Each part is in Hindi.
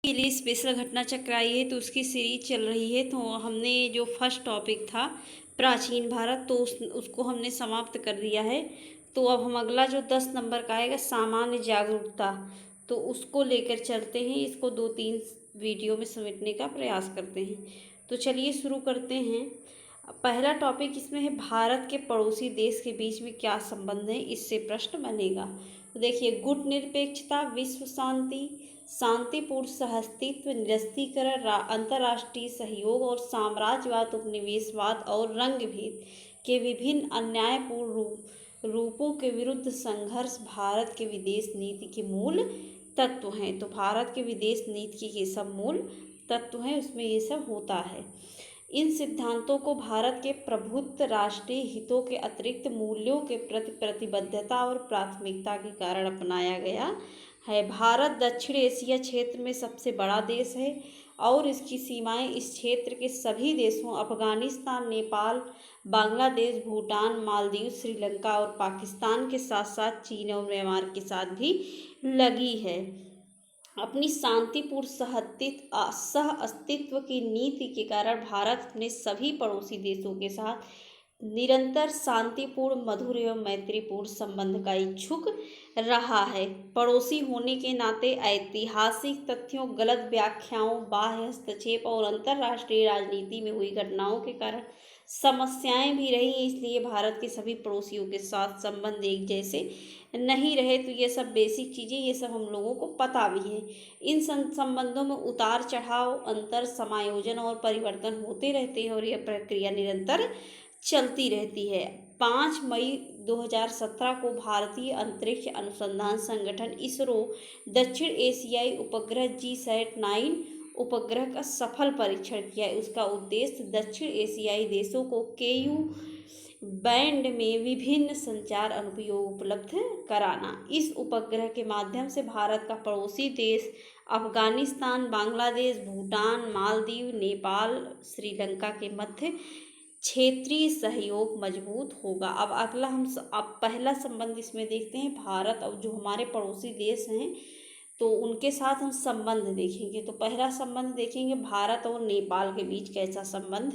के लिए स्पेशल घटना चक्र आई है तो उसकी सीरीज चल रही है। तो हमने जो फर्स्ट टॉपिक था प्राचीन भारत तो उसको हमने समाप्त कर दिया है। तो अब हम अगला जो 10 नंबर का आएगा सामान्य जागरूकता, तो उसको लेकर चलते हैं। इसको 2-3 वीडियो में समेटने का प्रयास करते हैं। तो चलिए शुरू करते हैं। पहला टॉपिक इसमें है भारत के पड़ोसी देश के बीच में क्या संबंध है, इससे प्रश्न बनेगा। तो देखिए, गुट निरपेक्षता, विश्व शांति, शांतिपूर्ण सहअस्तित्व, निरस्त्रीकरण, अंतर्राष्ट्रीय सहयोग और साम्राज्यवाद, उपनिवेशवाद और रंग भेद के विभिन्न अन्यायपूर्ण रूपों के विरुद्ध संघर्ष भारत के विदेश नीति के मूल तत्व हैं। तो भारत के विदेश नीति के ये सब मूल तत्व हैं, उसमें ये सब होता है। इन सिद्धांतों को भारत के प्रभुत्व, राष्ट्रीय हितों के अतिरिक्त मूल्यों के प्रति प्रतिबद्धता और प्राथमिकता के कारण अपनाया गया है। भारत दक्षिण एशिया क्षेत्र में सबसे बड़ा देश है और इसकी सीमाएं इस क्षेत्र के सभी देशों अफगानिस्तान, नेपाल, बांग्लादेश, भूटान, मालदीव, श्रीलंका और पाकिस्तान के साथ साथ चीन और म्यांमार के साथ भी लगी है। अपनी शांतिपूर्ण सह अस्तित्व की नीति के कारण भारत अपने सभी पड़ोसी देशों के साथ निरंतर शांतिपूर्ण, मधुर एवं मैत्रीपूर्ण संबंध का इच्छुक रहा है। पड़ोसी होने के नाते ऐतिहासिक तथ्यों, गलत व्याख्याओं, बाह्य हस्तक्षेप और अंतर्राष्ट्रीय राजनीति में हुई घटनाओं के कारण समस्याएं भी रही, इसलिए भारत के सभी पड़ोसियों के साथ संबंध एक जैसे नहीं रहे। तो ये सब बेसिक चीज़ें, ये सब हम लोगों को पता भी है। इन संबंधों में उतार चढ़ाव, अंतर, समायोजन और परिवर्तन होते रहते हैं और यह प्रक्रिया निरंतर चलती रहती है। 5 मई 2017 को भारतीय अंतरिक्ष अनुसंधान संगठन इसरो दक्षिण एशियाई उपग्रह GSAT-9 उपग्रह का सफल परीक्षण किया है। उसका उद्देश्य दक्षिण एशियाई देशों को KU बैंड में विभिन्न संचार अनुप्रयोग उपलब्ध कराना। इस उपग्रह के माध्यम से भारत का पड़ोसी देश अफगानिस्तान, बांग्लादेश, भूटान, मालदीव, नेपाल, श्रीलंका के मध्य क्षेत्रीय सहयोग मजबूत होगा। अब अगला अब पहला संबंध इसमें देखते हैं भारत और जो हमारे पड़ोसी देश हैं तो उनके साथ हम संबंध देखेंगे। तो पहला संबंध देखेंगे भारत और नेपाल के बीच कैसा संबंध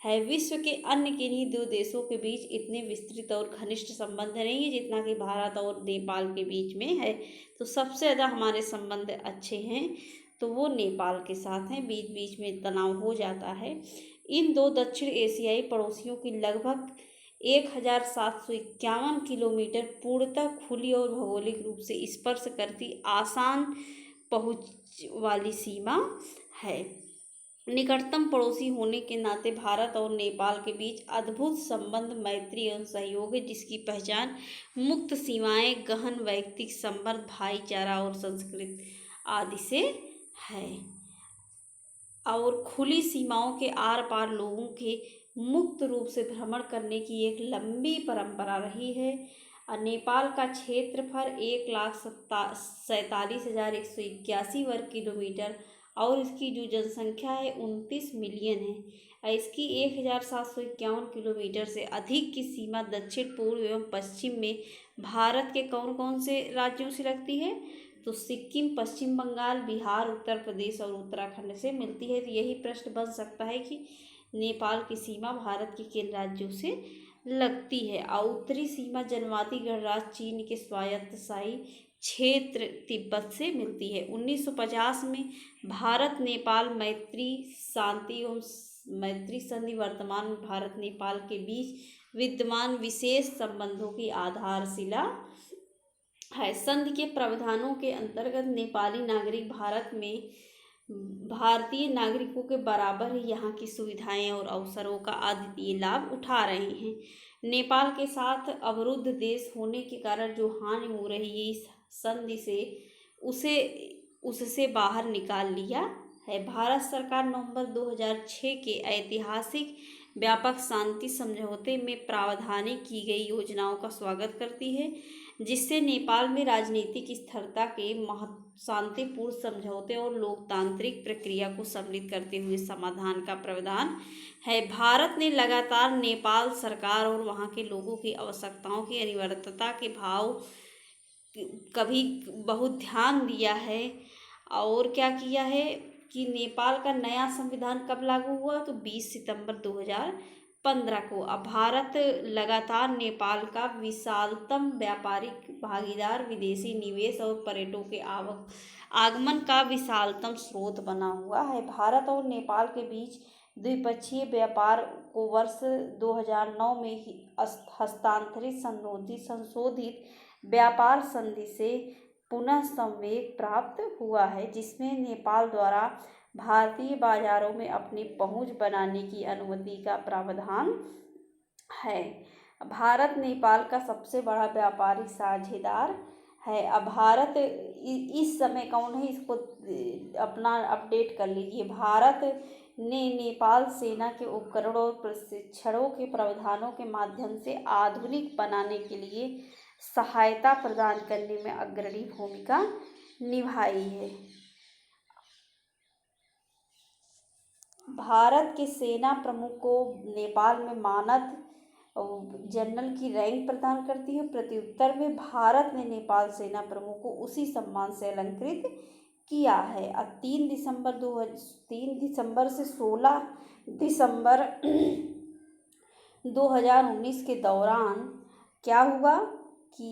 है। विश्व के अन्य किन्हीं दो देशों के बीच इतने विस्तृत और घनिष्ठ संबंध नहीं है जितना कि भारत और नेपाल के बीच में है। तो सबसे ज़्यादा हमारे संबंध अच्छे हैं तो वो नेपाल के साथ हैं। बीच बीच में तनाव हो जाता है। इन दो दक्षिण एशियाई पड़ोसियों की लगभग 1751 किलोमीटर पूर्णतः खुली और भौगोलिक रूप से स्पर्श करती आसान पहुंच वाली सीमा है। निकटतम पड़ोसी होने के नाते भारत और नेपाल के बीच अद्भुत संबंध, मैत्री एवं सहयोग है, जिसकी पहचान मुक्त सीमाएं, गहन वैयक्तिक संबंध, भाईचारा और संस्कृति आदि से है। और खुली सीमाओं के आर पार लोगों के मुक्त रूप से भ्रमण करने की एक लंबी परंपरा रही है। नेपाल का क्षेत्रफल 1,47,181 वर्ग किलोमीटर और इसकी जो जनसंख्या है 29 मिलियन है। इसकी 1,751 किलोमीटर से अधिक की सीमा दक्षिण, पूर्व एवं पश्चिम में भारत के कौन कौन से राज्यों से लगती है तो सिक्किम, पश्चिम बंगाल, बिहार, उत्तर प्रदेश और उत्तराखंड से मिलती है। तो यही प्रश्न बन सकता है कि नेपाल की सीमा भारत के किन राज्यों से लगती है। और उत्तरी सीमा जनजाति गणराज्य चीन के स्वायत्तशासी क्षेत्र तिब्बत से मिलती है। 1950 में भारत नेपाल मैत्री शांति एवं मैत्री संधि वर्तमान में भारत नेपाल के बीच विद्यमान विशेष संबंधों की आधारशिला है। संधि के प्रावधानों के अंतर्गत नेपाली नागरिक भारत में भारतीय नागरिकों के बराबर ही यहाँ की सुविधाएं और अवसरों का अद्वितीय लाभ उठा रहे हैं। नेपाल के साथ अवरुद्ध देश होने के कारण जो हानि हो रही है इस संधि से उससे बाहर निकाल लिया है। भारत सरकार नवंबर 2006 के ऐतिहासिक व्यापक शांति समझौते में प्रावधान की गई योजनाओं का स्वागत करती है, जिससे नेपाल में राजनीतिक स्थिरता के शांतिपूर्ण समझौते और लोकतांत्रिक प्रक्रिया को सम्मिलित करते हुए समाधान का प्रावधान है। भारत ने लगातार नेपाल सरकार और वहां के लोगों की आवश्यकताओं की अनिवार्यता के भाव कभी बहुत ध्यान दिया है और क्या किया है कि नेपाल का नया संविधान कब लागू हुआ, तो 20 सितंबर 2015 को। अब भारत लगातार नेपाल का विशालतम व्यापारिक भागीदार, विदेशी निवेश और पर्यटकों के आगमन का विशालतम स्रोत बना हुआ है। भारत और नेपाल के बीच द्विपक्षीय व्यापार को वर्ष 2009 में ही हस्तांतरित संशोधित व्यापार संधि से पुनः संवेग प्राप्त हुआ है, जिसमें नेपाल द्वारा भारतीय बाजारों में अपनी पहुंच बनाने की अनुमति का प्रावधान है। भारत नेपाल का सबसे बड़ा व्यापारिक साझेदार है। अब भारत इस समय कौन है, इसको अपना अपडेट कर लीजिए। भारत ने नेपाल सेना के उपकरणों और प्रशिक्षणों के प्रावधानों के माध्यम से आधुनिक बनाने के लिए सहायता प्रदान करने में अग्रणी भूमिका निभाई है। भारत के सेना प्रमुख को नेपाल में मानद जनरल की रैंक प्रदान करती है। प्रत्युत्तर में भारत ने नेपाल सेना प्रमुख को उसी सम्मान से अलंकृत किया है। 3 दिसंबर से 16 दिसंबर 2019 के दौरान क्या हुआ कि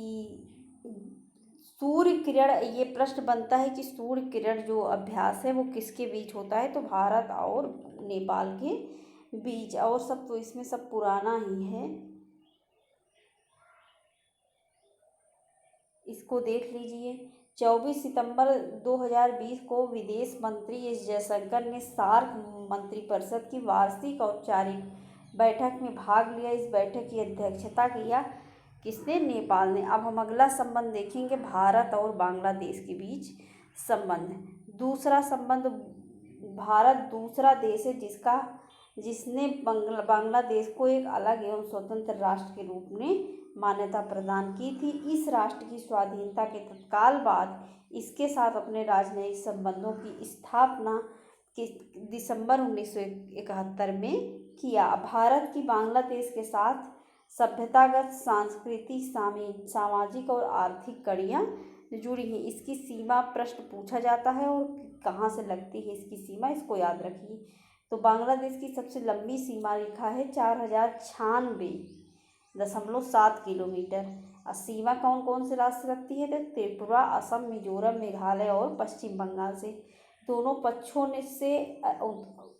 सूर्य किरण, ये प्रश्न बनता है कि सूर्य किरण जो अभ्यास है वो किसके बीच होता है, तो भारत और नेपाल के बीच। और सब तो इसमें सब पुराना ही है, इसको देख लीजिए। 24 सितंबर 2020 को विदेश मंत्री एस जयशंकर ने सार्क मंत्रिपरिषद की वार्षिक औपचारिक बैठक में भाग लिया। इस बैठक की अध्यक्षता किया किसने, नेपाल ने। अब हम अगला संबंध देखेंगे, भारत और बांग्लादेश के बीच संबंध। दूसरा संबंध, भारत दूसरा देश है जिसने बांग्लादेश को एक अलग एवं स्वतंत्र राष्ट्र के रूप में मान्यता प्रदान की थी। इस राष्ट्र की स्वाधीनता के तत्काल बाद इसके साथ अपने राजनयिक संबंधों की स्थापना दिसंबर 1971 में किया। भारत की बांग्लादेश के साथ सभ्यतागत, सांस्कृतिक, सामाजिक और आर्थिक कड़ियाँ जुड़ी हैं। इसकी सीमा प्रश्न पूछा जाता है और कहाँ से लगती है इसकी सीमा, इसको याद रखिए। तो बांग्लादेश की सबसे लंबी सीमा रेखा है 4096.7 किलोमीटर। सीमा कौन कौन से राज्य से लगती है, तो त्रिपुरा, असम, मिजोरम, मेघालय और पश्चिम बंगाल से। दोनों पक्षों ने से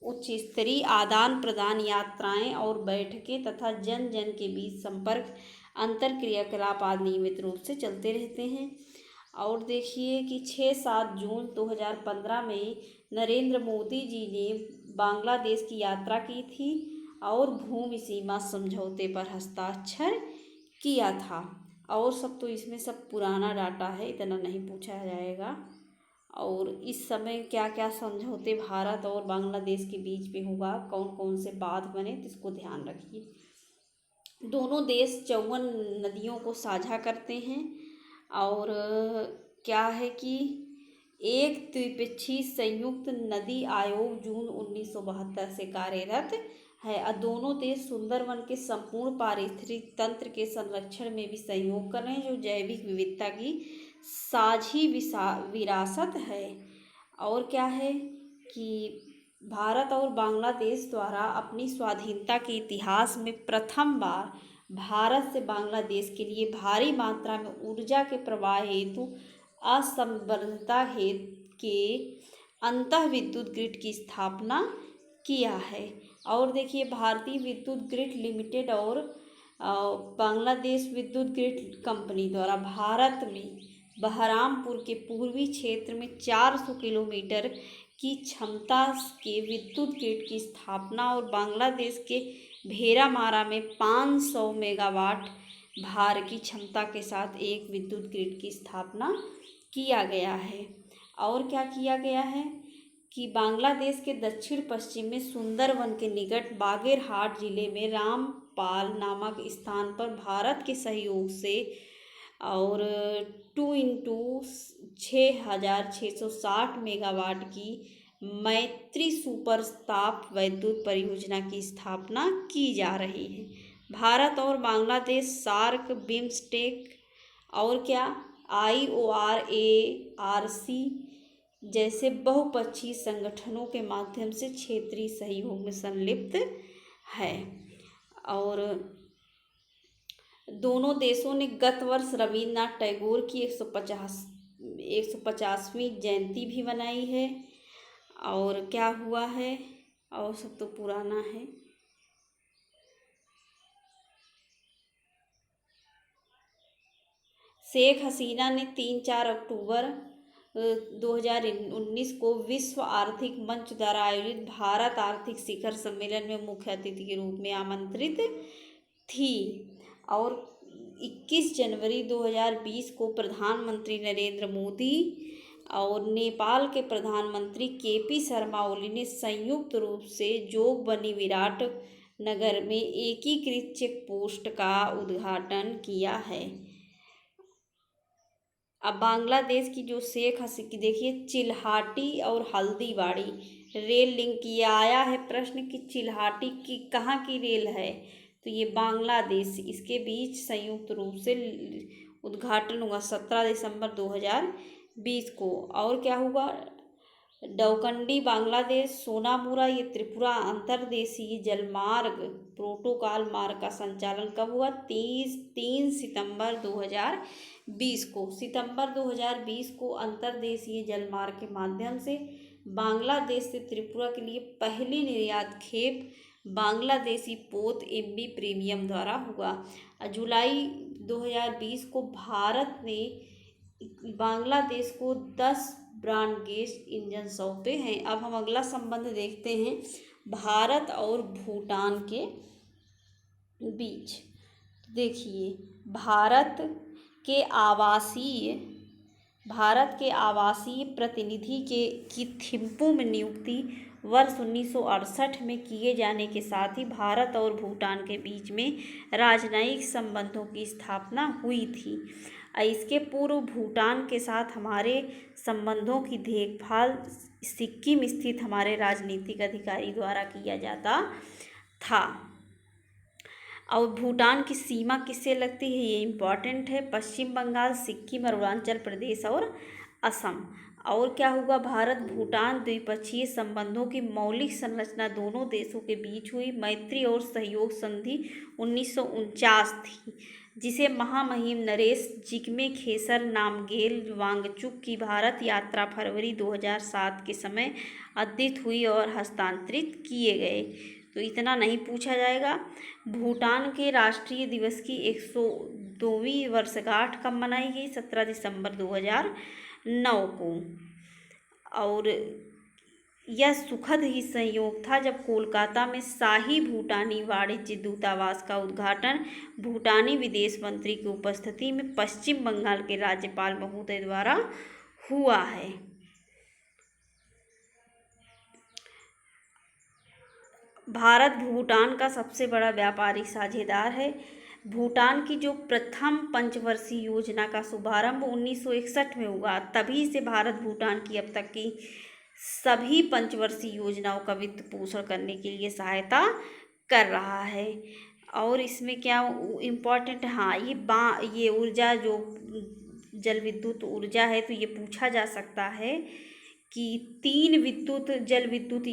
उच्च स्तरीय आदान प्रदान, यात्राएं और बैठकें तथा जन जन के बीच संपर्क, अंतर क्रियाकलाप आदि नियमित रूप से चलते रहते हैं। और देखिए कि 6-7 जून 2015 में नरेंद्र मोदी जी ने बांग्लादेश की यात्रा की थी और भूमि सीमा समझौते पर हस्ताक्षर किया था। और सब तो इसमें सब पुराना डाटा है, इतना नहीं पूछा जाएगा। और इस समय क्या क्या समझौते भारत और बांग्लादेश के बीच में होगा, कौन कौन से बांध बने, तो इसको ध्यान रखिए। दोनों देश 54 नदियों को साझा करते हैं। और क्या है कि एक द्विपक्षीय संयुक्त नदी आयोग जून 1972 से कार्यरत है। दोनों देश सुंदरवन के संपूर्ण पारिस्थितिक तंत्र के संरक्षण में भी सहयोग कर रहे हैं, जो जैविक विविधता की साझी विरासत है। और क्या है कि भारत और बांग्लादेश द्वारा अपनी स्वाधीनता के इतिहास में प्रथम बार भारत से बांग्लादेश के लिए भारी मात्रा में ऊर्जा के प्रवाह हेतु असंबद्धता हेतु के अंतः विद्युत ग्रिड की स्थापना किया है। और देखिए, भारतीय विद्युत ग्रिड लिमिटेड और बांग्लादेश विद्युत ग्रिड कंपनी द्वारा भारत में बहरामपुर के पूर्वी क्षेत्र में 400 किलोमीटर की क्षमता के विद्युत ग्रिड की स्थापना और बांग्लादेश के भेरामारा में 500 मेगावाट भार की क्षमता के साथ एक विद्युत ग्रिड की स्थापना किया गया है। और क्या किया गया है कि बांग्लादेश के दक्षिण पश्चिम में सुंदरवन के निकट बागेरहाट जिले में रामपाल नामक स्थान पर भारत के सहयोग से और 2x6660 मेगावाट की मैत्री सुपर ताप विद्युत परियोजना की स्थापना की जा रही है। भारत और बांग्लादेश सार्क, बिम्स्टेक और क्या IORARC जैसे बहुपक्षीय संगठनों के माध्यम से क्षेत्रीय सहयोग में संलिप्त है। और दोनों देशों ने गत वर्ष रविन्द्रनाथ टैगोर की 150वीं जयंती भी मनाई है। और क्या हुआ है, और सब तो पुराना है। शेख हसीना ने 3-4 अक्टूबर 2019 को विश्व आर्थिक मंच द्वारा आयोजित भारत आर्थिक शिखर सम्मेलन में मुख्य अतिथि के रूप में आमंत्रित थी। और 21 जनवरी 2020 को प्रधानमंत्री नरेंद्र मोदी और नेपाल के प्रधानमंत्री केपी शर्मा ओली ने संयुक्त रूप से जोगबनी विराट नगर में एकीकृत चेक पोस्ट का उद्घाटन किया है। अब बांग्लादेश की जो शेख हसीना की देखिए, चिल्हाटी और हल्दीबाड़ी रेल लिंक किया आया है प्रश्न कि चिल्हाटी की कहाँ की रेल है, तो ये बांग्लादेश, इसके बीच संयुक्त रूप से उद्घाटन हुआ 17 दिसंबर 2020 को। और क्या हुआ, डौकंडी बांग्लादेश, सोनामुरा ये त्रिपुरा अंतर्देशीय जलमार्ग प्रोटोकॉल मार्ग का संचालन कब हुआ, 3 सितंबर 2020 को। सितंबर 2020 को अंतर्देशीय जलमार्ग के माध्यम से बांग्लादेश से त्रिपुरा के लिए पहली निर्यात खेप बांग्लादेशी पोत MV प्रीमियम द्वारा हुआ। जुलाई 2020 को भारत ने बांग्लादेश को 10 ब्रांड गैस इंजन सौंपे हैं। अब हम अगला संबंध देखते हैं भारत और भूटान के बीच। देखिए, भारत के आवासीय प्रतिनिधि की थिम्पू में नियुक्ति वर्ष 1968 में किए जाने के साथ ही भारत और भूटान के बीच में राजनयिक संबंधों की स्थापना हुई थी। इसके पूर्व भूटान के साथ हमारे संबंधों की देखभाल सिक्किम स्थित हमारे राजनीतिक अधिकारी द्वारा किया जाता था। और भूटान की सीमा किससे लगती है, ये इम्पॉर्टेंट है, पश्चिम बंगाल, सिक्किम, अरुणाचल प्रदेश और असम। और क्या हुआ, भारत भूटान द्विपक्षीय संबंधों की मौलिक संरचना दोनों देशों के बीच हुई मैत्री और सहयोग संधि 1949 थी, जिसे महामहिम नरेश जिग्मे खेसर नामग्येल वांगचुक की भारत यात्रा फरवरी 2007 के समय अद्यत हुई और हस्तांतरित किए गए। तो इतना नहीं पूछा जाएगा। भूटान के राष्ट्रीय दिवस की 102वीं वर्षगांठ कब मनाई गई, 17 दिसंबर 2009 को। और यह सुखद ही संयोग था जब कोलकाता में शाही भूटानी वाणिज्य दूतावास का उद्घाटन भूटानी विदेश मंत्री की उपस्थिति में पश्चिम बंगाल के राज्यपाल महोदय द्वारा हुआ है। भारत भूटान का सबसे बड़ा व्यापारिक साझेदार है। भूटान की जो प्रथम पंचवर्षीय योजना का शुभारंभ 1961 में हुआ, तभी से भारत भूटान की अब तक की सभी पंचवर्षीय योजनाओं का वित्त पोषण करने के लिए सहायता कर रहा है। और इसमें क्या इम्पोर्टेंट, हाँ, ये ऊर्जा जो जल विद्युत ऊर्जा है, तो ये पूछा जा सकता है कि 3 जल विद्युत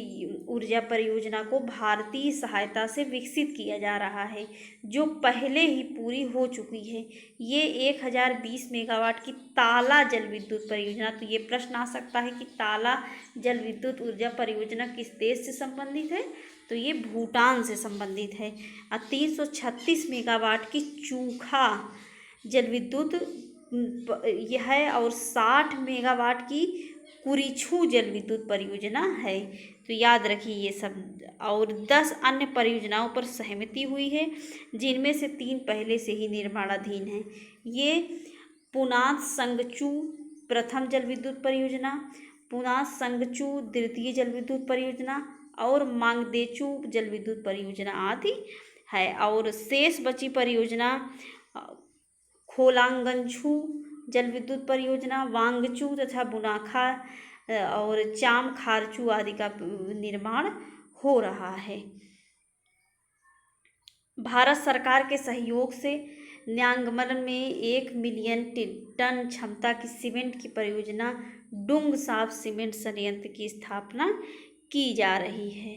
ऊर्जा परियोजना को भारतीय सहायता से विकसित किया जा रहा है, जो पहले ही पूरी हो चुकी है। ये 1020 मेगावाट की ताला जल विद्युत परियोजना, तो ये प्रश्न आ सकता है कि ताला जल विद्युत ऊर्जा परियोजना किस देश से संबंधित है, तो ये भूटान से संबंधित है। और 336 मेगावाट की चूखा जल विद्युत यह है, और 60 मेगावाट की कुरिछू जल विद्युत परियोजना है। तो याद रखिए ये सब। और 10 अन्य परियोजनाओं पर सहमति हुई है, जिनमें से 3 पहले से ही निर्माणाधीन हैं। ये पुनात संगचू प्रथम जल विद्युत परियोजना, पुनात संगचू द्वितीय जल विद्युत परियोजना और मांगदेचू जल विद्युत परियोजना आदि है। और शेष बची परियोजना खोलांगंछू जल विद्युत परियोजना, वांगचू तथा बुनाखा और चाम खारचू आदि का निर्माण हो रहा है। भारत सरकार के सहयोग से न्यांगमन में 1 मिलियन टन क्षमता की सीमेंट की परियोजना डुंग साफ सीमेंट संयंत्र की स्थापना की जा रही है।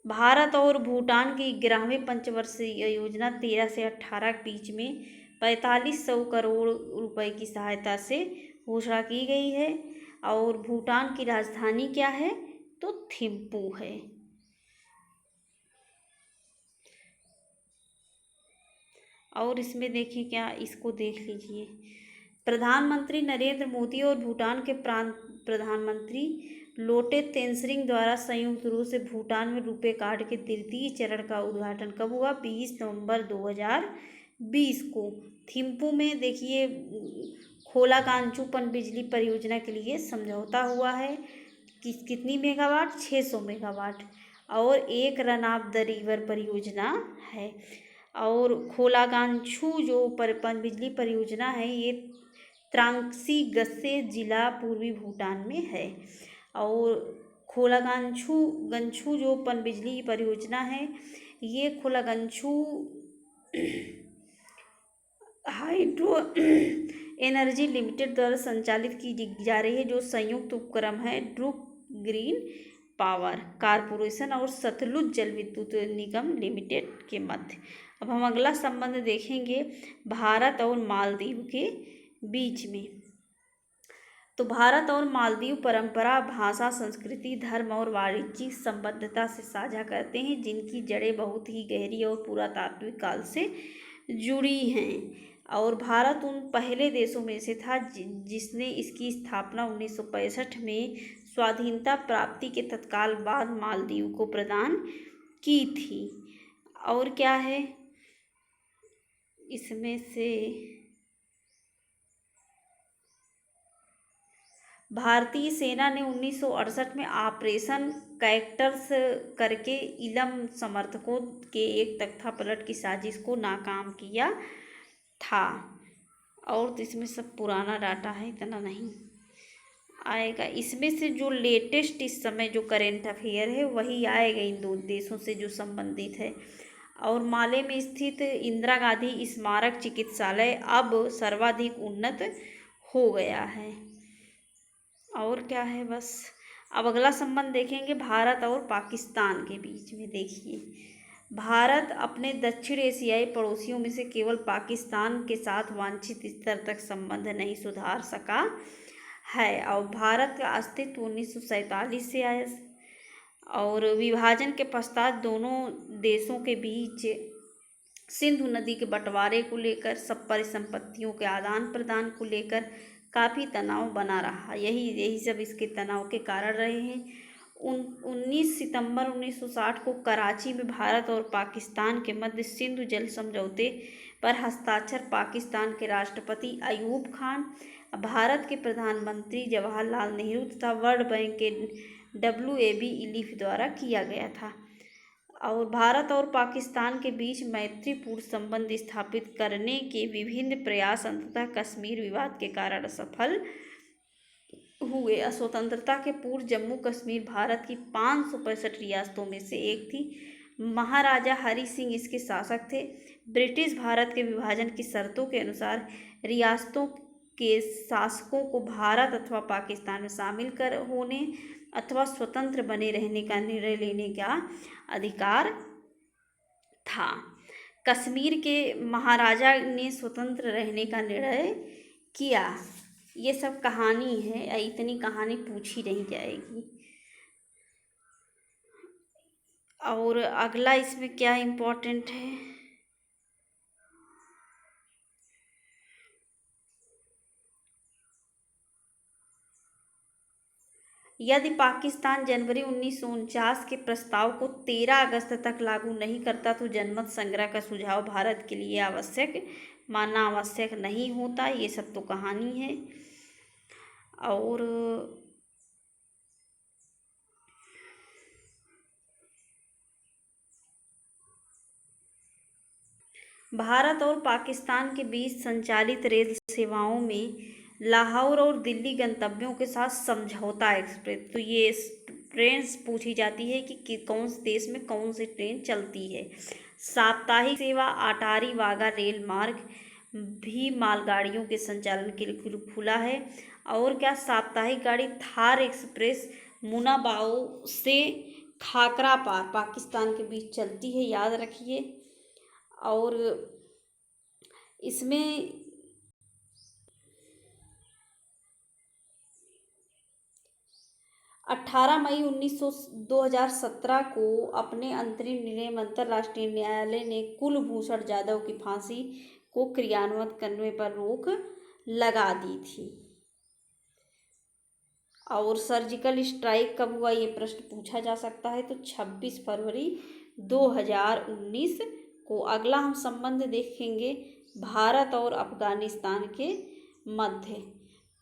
भारत और भूटान की 11वीं पंचवर्षीय योजना 13 से 18 के बीच में 4500 करोड़ रुपए की सहायता से घोषणा की गई है। और भूटान की राजधानी क्या है? तो थिम्पू है। और इसमें देखिए क्या, इसको देख लीजिए। प्रधानमंत्री नरेंद्र मोदी और भूटान के प्रधानमंत्री लोटे त्शेरिंग द्वारा संयुक्त रूप से भूटान में रुपे कार्ड के तृतीय चरण का उद्घाटन कब हुआ? 20 नवंबर 2020 को। थिम्पू में देखिए खोलाकांचू पनबिजली परियोजना के लिए समझौता हुआ है। कितनी मेगावाट? 600 मेगावाट। और एक रन ऑफ द रिवर परियोजना है। और खोलाकांचू जो पनबिजली परियोजना है ये त्रांगसी गस्से जिला पूर्वी भूटान में है। और खोलागांछू जो पनबिजली परियोजना है ये खोलागांछू हाइड्रो एनर्जी लिमिटेड द्वारा संचालित की जा रही है, जो संयुक्त उपक्रम है ड्रूक ग्रीन पावर कारपोरेशन और सतलुज जल विद्युत निगम लिमिटेड के मध्य। अब हम अगला संबंध देखेंगे भारत और मालदीव के बीच में। तो भारत और मालदीव परंपरा, भाषा, संस्कृति, धर्म और वाणिज्यिक संबद्धता से साझा करते हैं, जिनकी जड़ें बहुत ही गहरी और पुरातात्विक काल से जुड़ी हैं। और भारत उन पहले देशों में से था जिसने इसकी स्थापना 1965 में स्वाधीनता प्राप्ति के तत्काल बाद मालदीव को प्रदान की थी। और क्या है इसमें से, भारतीय सेना ने 1968 में ऑपरेशन कैक्टस करके इलम समर्थकों के एक तख्तापलट की साजिश को नाकाम किया था। और तो इसमें सब पुराना डाटा है, इतना नहीं आएगा। इसमें से जो लेटेस्ट इस समय जो करेंट अफेयर है वही आएगा इन दो देशों से जो संबंधित है। और माले में स्थित इंदिरा गांधी स्मारक चिकित्सालय अब सर्वाधिक उन्नत हो गया है। और क्या है बस। अब अगला संबंध देखेंगे भारत और पाकिस्तान के बीच में। देखिए भारत अपने दक्षिण एशियाई पड़ोसियों में से केवल पाकिस्तान के साथ वांछित स्तर तक संबंध नहीं सुधार सका है। और भारत का अस्तित्व 1947 से आया। और विभाजन के पश्चात दोनों देशों के बीच सिंधु नदी के बंटवारे को लेकर, सब परिसंपत्तियों के आदान प्रदान को लेकर काफ़ी तनाव बना रहा। यही सब इसके तनाव के कारण रहे हैं। 19 सितंबर 1960 को कराची में भारत और पाकिस्तान के मध्य सिंधु जल समझौते पर हस्ताक्षर पाकिस्तान के राष्ट्रपति अयूब खान, भारत के प्रधानमंत्री जवाहरलाल नेहरू तथा वर्ल्ड बैंक के WAB इलीफ द्वारा किया गया था। और भारत और पाकिस्तान के बीच मैत्रीपूर्ण संबंध स्थापित करने के विभिन्न प्रयास अंततः कश्मीर विवाद के कारण असफल हुए। स्वतंत्रता के पूर्व जम्मू कश्मीर भारत की 565 रियासतों में से एक थी। महाराजा हरि सिंह इसके शासक थे। ब्रिटिश भारत के विभाजन की शर्तों के अनुसार रियासतों के शासकों को भारत अथवा पाकिस्तान में शामिल कर होने अथवा स्वतंत्र बने रहने का निर्णय लेने का अधिकार था। कश्मीर के महाराजा ने स्वतंत्र रहने का निर्णय किया। ये सब कहानी है, इतनी कहानी पूछी नहीं जाएगी। और अगला इसमें क्या इम्पोर्टेंट है, यदि पाकिस्तान जनवरी 1949 के प्रस्ताव को 13 अगस्त तक लागू नहीं करता तो जनमत संग्रह का सुझाव भारत के लिए मानना आवश्यक नहीं होता। ये सब तो कहानी है। और भारत और पाकिस्तान के बीच संचालित रेल सेवाओं में लाहौर और दिल्ली गंतव्यों के साथ समझौता एक्सप्रेस। तो ये ट्रेन पूछी जाती है कि कौन से देश में कौन सी ट्रेन चलती है। साप्ताहिक सेवा अटारी वाघा रेल मार्ग भी मालगाड़ियों के संचालन के लिए खुला है। और क्या, साप्ताहिक गाड़ी थार एक्सप्रेस मुनाबाओ से खाकरा पार पाकिस्तान के बीच चलती है, याद रखिए। और इसमें 18 मई 2017 को अपने अंतरिम निर्णय में अंतर्राष्ट्रीय न्यायालय ने कुलभूषण जाधव की फांसी को क्रियान्वित करने पर रोक लगा दी थी। और सर्जिकल स्ट्राइक कब हुआ, ये प्रश्न पूछा जा सकता है। तो 26 फरवरी 2019 को। अगला हम संबंध देखेंगे भारत और अफगानिस्तान के मध्य।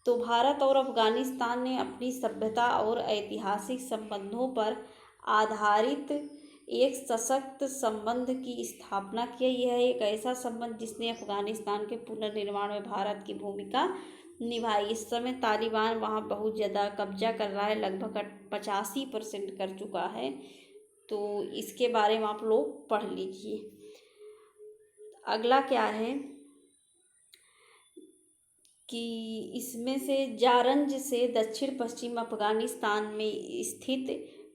तो भारत और अफगानिस्तान ने अपनी सभ्यता और ऐतिहासिक संबंधों पर आधारित एक सशक्त संबंध की स्थापना की। यह एक ऐसा संबंध जिसने अफगानिस्तान के पुनर्निर्माण में भारत की भूमिका निभाई। इस समय तालिबान वहाँ बहुत ज़्यादा कब्जा कर रहा है, लगभग 85% कर चुका है। तो इसके बारे में आप लोग पढ़ लीजिए। अगला क्या है कि इसमें से जारंज से दक्षिण पश्चिम अफगानिस्तान में स्थित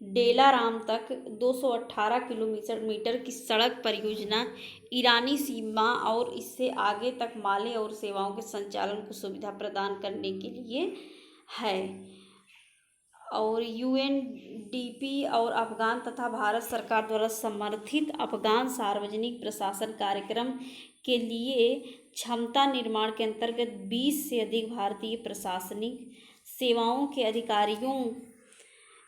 डेलाराम तक 218 किलोमीटर की सड़क परियोजना ईरानी सीमा और इससे आगे तक माले और सेवाओं के संचालन को सुविधा प्रदान करने के लिए है। और यूएनडीपी और अफगान तथा भारत सरकार द्वारा समर्थित अफगान सार्वजनिक प्रशासन कार्यक्रम के लिए क्षमता निर्माण के अंतर्गत 20 से अधिक भारतीय प्रशासनिक सेवाओं के अधिकारियों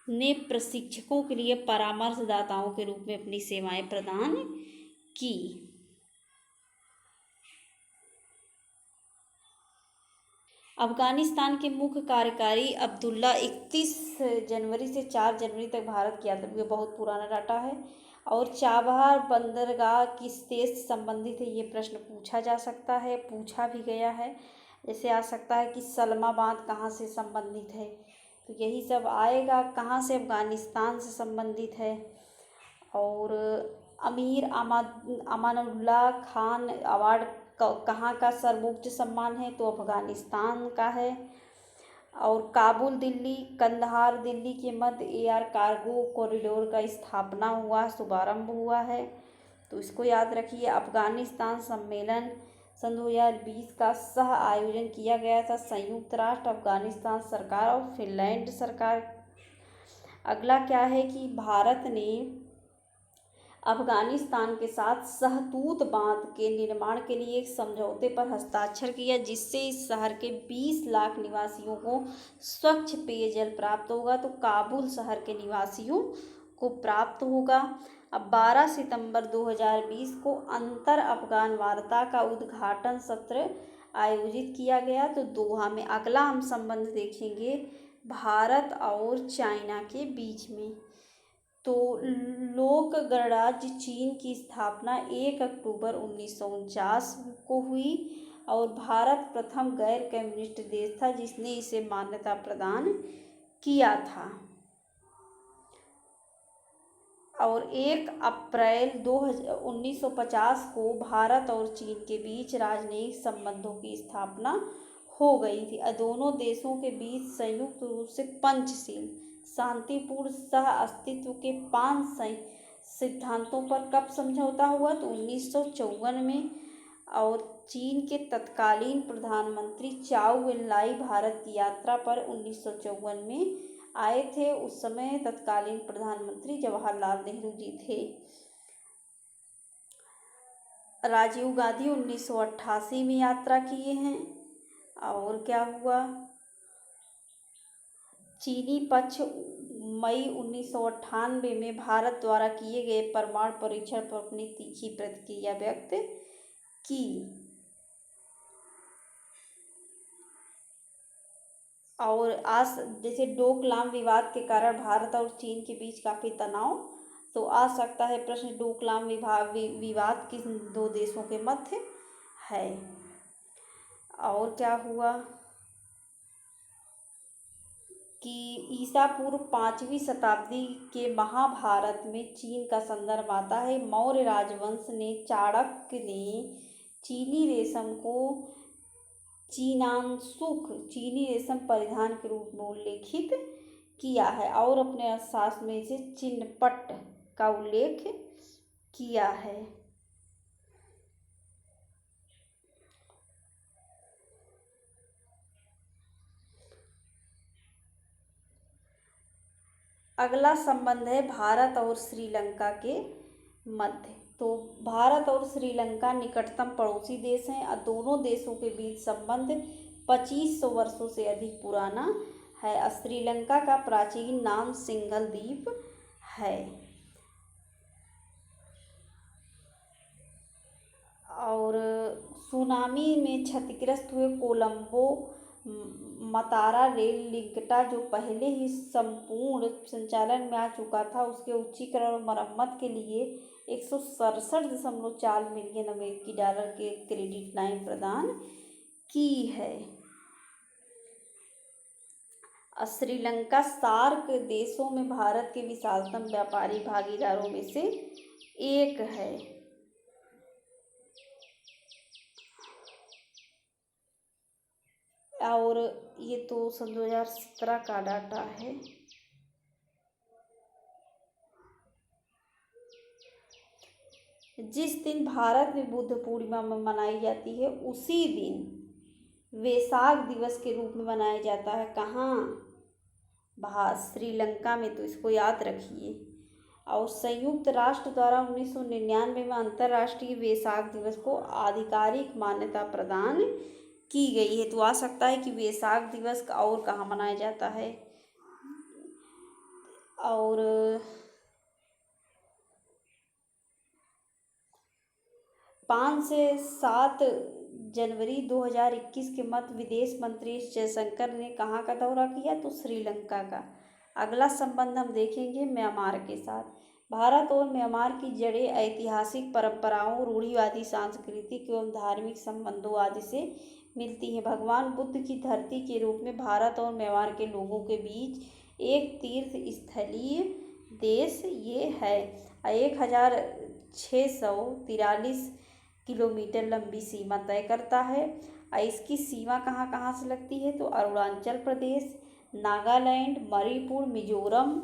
ने प्रशिक्षकों के लिए परामर्शदाताओं के रूप में अपनी सेवाएं प्रदान की। अफगानिस्तान के मुख्य कार्यकारी अब्दुल्ला 31 जनवरी से 4 जनवरी तक भारत की यात्रा, बहुत पुराना डाटा है। और चाबहार बंदरगाह किस देश से संबंधित है, ये प्रश्न पूछा जा सकता है, पूछा भी गया है। जैसे आ सकता है कि सलमा बांध कहाँ से संबंधित है, तो यही सब आएगा, कहाँ से, अफगानिस्तान से संबंधित है। और अमीर अमानुल्लाह खान अवार्ड कहाँ का सर्वोच्च सम्मान है, तो अफगानिस्तान का है। और काबुल दिल्ली कंदहार दिल्ली के मध्य एयर कार्गो कॉरिडोर का स्थापना हुआ, शुभारंभ हुआ है, तो इसको याद रखिए। अफगानिस्तान सम्मेलन सन 2020 का सह आयोजन किया गया था संयुक्त राष्ट्र, अफगानिस्तान सरकार और फिनलैंड सरकार। अगला क्या है कि भारत ने अफगानिस्तान के साथ सहतूत बांध के निर्माण के लिए एक समझौते पर हस्ताक्षर किया, जिससे इस शहर के 20 लाख निवासियों को स्वच्छ पेयजल प्राप्त होगा। तो काबुल शहर के निवासियों को प्राप्त होगा। अब 12 सितंबर 2020 को अंतर अफगान वार्ता का उद्घाटन सत्र आयोजित किया गया, तो दोहा में। अगला हम संबंध देखेंगे भारत और चाइना के बीच में। तो लोक गणराज्य चीन की स्थापना 1 अक्टूबर 1949 को हुई और भारत प्रथम गैर कम्युनिस्ट देश था जिसने इसे मान्यता प्रदान किया था। और 1 अप्रैल 1950 को भारत और चीन के बीच राजनयिक संबंधों की स्थापना हो गई थी। दोनों देशों के बीच संयुक्त रूप से पंचशील शांतिपूर्ण सह अस्तित्व के 5 सिद्धांतों पर कब समझौता हुआ, तो 1954 में। और चीन के तत्कालीन प्रधानमंत्री चाउ एन-लाई भारत की यात्रा पर 1954 में आए थे। उस समय तत्कालीन प्रधानमंत्री जवाहरलाल नेहरू जी थे। राजीव गांधी 1988 में यात्रा किए हैं। और क्या हुआ, चीनी पक्ष मई 1998 में भारत द्वारा किए गए परमाणु परीक्षण पर अपनी तीखी प्रतिक्रिया व्यक्त की। और आज जैसे डोकलाम विवाद के कारण भारत और चीन के बीच काफ़ी तनाव, तो आ सकता है प्रश्न, डोकलाम विवाद किस 2 देशों के मध्य है। और क्या हुआ कि ईसा पूर्व 5वीं शताब्दी के महाभारत में चीन का संदर्भ आता है। मौर्य राजवंश ने चाणक्य ने चीनी रेशम को चीनांशुक चीनी रेशम परिधान के रूप में उल्लेखित किया है और अपने अर्थशास्त्र में इसे चिन्हपट्ट का उल्लेख किया है। अगला संबंध है भारत और श्रीलंका के मध्य। तो भारत और श्रीलंका निकटतम पड़ोसी देश हैं और दोनों देशों के बीच संबंध 2500 वर्षों से अधिक पुराना है। श्रीलंका का प्राचीन नाम सिंघल द्वीप है। और सुनामी में क्षतिग्रस्त हुए कोलंबो मतारा रेल लिंकटा जो पहले ही संपूर्ण संचालन में आ चुका था, उसके उच्चीकरण और मरम्मत के लिए 167.4 मिलियन अमेरिकी डॉलर के क्रेडिट लाइन प्रदान की है। श्रीलंका सार्क देशों में भारत के विशालतम व्यापारी भागीदारों में से एक है। और ये तो सन 2017 का डाटा है। जिस दिन भारत में बुद्ध पूर्णिमा में मनाई जाती है उसी दिन वैशाख दिवस के रूप में मनाया जाता है। कहाँ? श्रीलंका में, तो इसको याद रखिए। और संयुक्त राष्ट्र द्वारा 1999 में अंतर्राष्ट्रीय वैशाख दिवस को आधिकारिक मान्यता प्रदान की गई है। तो आ सकता है कि वैशाख दिवस और कहाँ मनाया जाता है। और 5 से 7 जनवरी 2021 के मध्य विदेश मंत्री एस जयशंकर ने कहाँ का दौरा किया? तो श्रीलंका का। अगला संबंध हम देखेंगे म्यांमार के साथ। भारत और म्यांमार की जड़ें ऐतिहासिक परंपराओं, रूढ़िवादी सांस्कृतिक एवं धार्मिक संबंधों आदि से मिलती हैं। भगवान बुद्ध की धरती के रूप में भारत और म्यांमार के लोगों के बीच एक तीर्थ स्थलीय देश ये है। 1643 किलोमीटर लंबी सीमा तय करता है। इसकी सीमा कहाँ कहाँ से लगती है? तो अरुणाचल प्रदेश, नागालैंड, मणिपुर, मिजोरम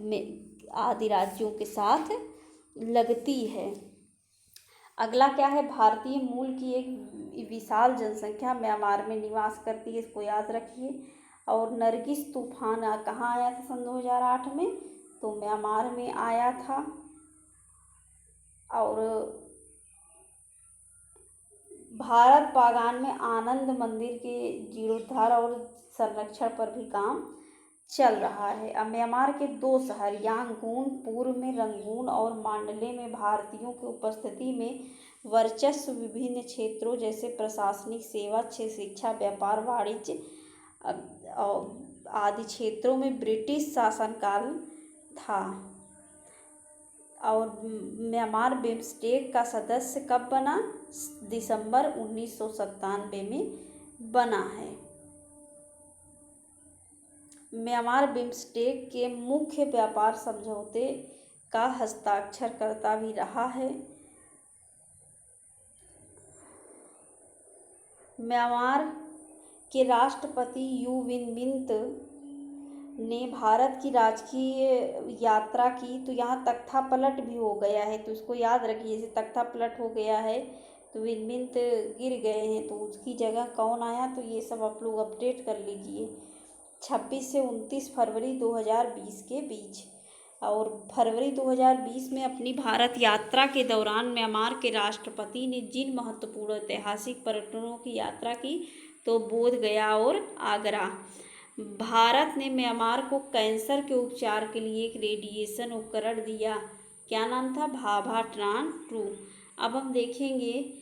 में आदि राज्यों के साथ लगती है। अगला क्या है? भारतीय मूल की एक विशाल जनसंख्या म्यांमार में निवास करती है, इसको याद रखिए। और नरगिस तूफान कहाँ आया था सन 2008 में? तो म्यांमार में आया था। और भारत पागान में आनंद मंदिर के जीर्णोद्धार और संरक्षण पर भी काम चल रहा है। अब म्यांमार के 2 शहर यांगून पूर्व में रंगून और मांडले में भारतीयों की उपस्थिति में वर्चस्व विभिन्न क्षेत्रों जैसे प्रशासनिक सेवा, शिक्षा, व्यापार, वाणिज्य आदि क्षेत्रों में ब्रिटिश शासनकाल था। और म्यांमार बिम्स्टेक का सदस्य कब बना? दिसंबर 1997 में बना है। म्यांमार बिम्स्टेक के मुख्य व्यापार समझौते का हस्ताक्षरकर्ता भी रहा है। म्यांमार के राष्ट्रपति यू विन मिंत ने भारत की राजकीय यात्रा की, तो यहाँ तख्ता पलट भी हो गया है, तो इसको याद रखिए। जैसे तख्ता पलट हो गया है तो विन मिंत गिर गए हैं, तो उसकी जगह कौन आया? तो ये सब आप लोग अपडेट कर लीजिए। 26 से 29 फरवरी 2020 के बीच। और फरवरी 2020 में अपनी भारत यात्रा के दौरान म्यांमार के राष्ट्रपति ने जिन महत्वपूर्ण ऐतिहासिक पर्यटनों की यात्रा की, तो बोध गया और आगरा। भारत ने म्यांमार को कैंसर के उपचार के लिए एक रेडिएशन उपकरण दिया। क्या नाम था? भाभाट्रान 2। अब हम देखेंगे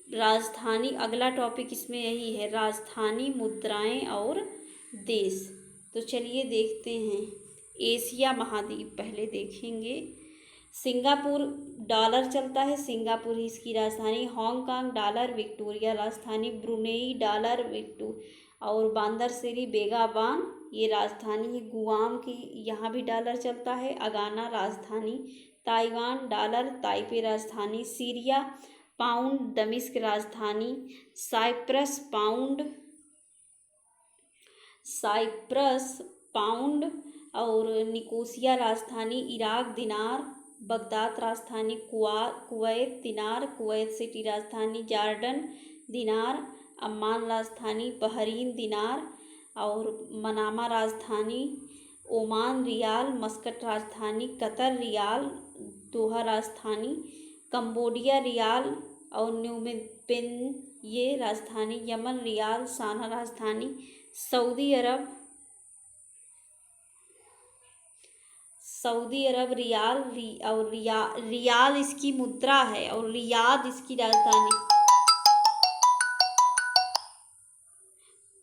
राजधानी। अगला टॉपिक इसमें यही है, राजधानी, मुद्राएं और देश। तो चलिए देखते हैं। एशिया महाद्वीप पहले देखेंगे। सिंगापुर डॉलर चलता है, सिंगापुर ही इसकी राजधानी। हांगकांग डॉलर, विक्टोरिया राजधानी। ब्रुनेई डॉलर, और बांदरसिरी बेगाबान ये राजधानी है। गुआम की यहाँ भी डॉलर चलता है। अगाना राजधानी। ताइवान डॉलर, ताइपे राजधानी। सीरिया पाउंड, दमिश्क राजधानी। साइप्रस पाउंड, साइप्रस पाउंड, और निकोसिया राजधानी इराक दिनार, बगदाद राजधानी कुवैत दिनार, कुवैत सिटी राजधानी जॉर्डन दिनार, अम्मान राजधानी बहरीन दिनार, और मनामा राजधानी ओमान रियाल, मस्कट राजधानी कतर रियाल, दोहा राजधानी कंबोडिया रियाल, और न्यूबियन ये राजधानी यमन रियाल, साना राजधानी सऊदी अरब रियाल और रियाल इसकी मुद्रा है, और रियाद इसकी राजधानी।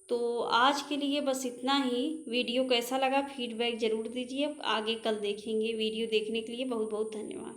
तो आज के लिए बस इतना ही। वीडियो कैसा लगा फीडबैक ज़रूर दीजिए। आगे कल देखेंगे। वीडियो देखने के लिए बहुत बहुत धन्यवाद।